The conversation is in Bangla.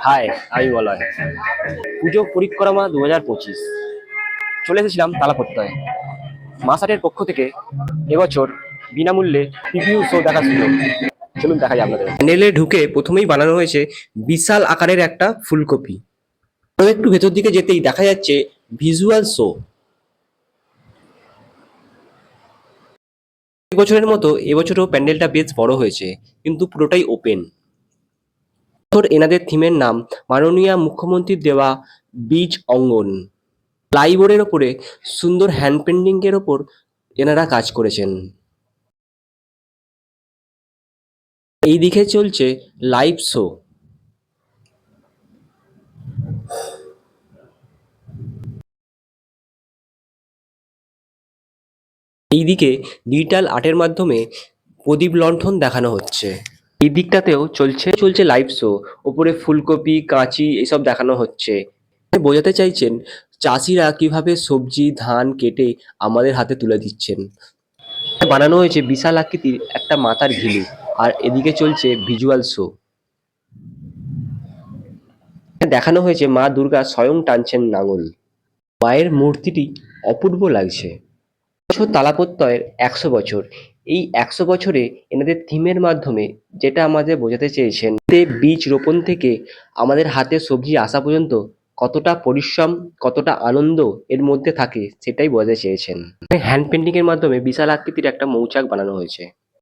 হাই, আমি বলয়। পুজো পরিক্রমা 2025 চলে এসেছিলাম তালাপত্তায়। মাসাটের পক্ষ থেকে এবছর বিনামূল্যে প্রিভিউ শো দেখার সুযোগ। চলুন দেখা যায় আপনাদের। প্যান্ডেলে ঢুকে প্রথমেই বানানো হয়েছে বিশাল আকারের একটা ফুলকপি। আরো একটু ভেতর দিকে যেতেই দেখা যাচ্ছে ভিজুয়াল শো। বছরের মতো এবছরও প্যান্ডেলটা বেশ বড় হয়েছে, কিন্তু পুরোটাই ওপেন। এনাদের থিমের নাম মাননীয় মুখ্যমন্ত্রীর দেওয়া বীজ অঙ্গন। প্লাইবোর্ডের ওপরে সুন্দর হ্যান্ড পেন্টিং এর ওপর এনারা কাজ করেছেন। এইদিকে চলছে লাইভ শো। এইদিকে ডিজিটাল আর্টের মাধ্যমে প্রদীপ লণ্ঠন দেখানো হচ্ছে। এই দিকটাতেও চলছে লাইভ শো। ওপরে ফুলকপি, কাঁচি এসব দেখানো হচ্ছে। বোঝাতে চাইছেন চাষিরা কিভাবে সবজি, ধান কেটে আমাদের হাতে তুলে দিচ্ছেন। বানানো হয়েছে বিশাল আকৃতির একটা মাথার ঘিলু। আর এদিকে চলছে ভিজুয়াল শো। দেখানো হয়েছে মা দুর্গা স্বয়ং টানছেন লাঙল। মায়ের মূর্তিটি অপূর্ব লাগছে। তালাপত্তয়ের 100 বছর। এই 100 বছরে এনাদের থিমের মাধ্যমে যেটা আমাদের বোঝাতে চেয়েছেন, বীজ রোপণ থেকে আমাদের হাতে সবজি আসা পর্যন্ত কতটা পরিশ্রম, কতটা আনন্দ এর মধ্যে থাকে সেটাই বোঝাতে চেয়েছেন। হ্যান্ড পেন্টিং এর মাধ্যমে বিশাল আকৃতির একটা মৌচাক বানানো হয়েছে।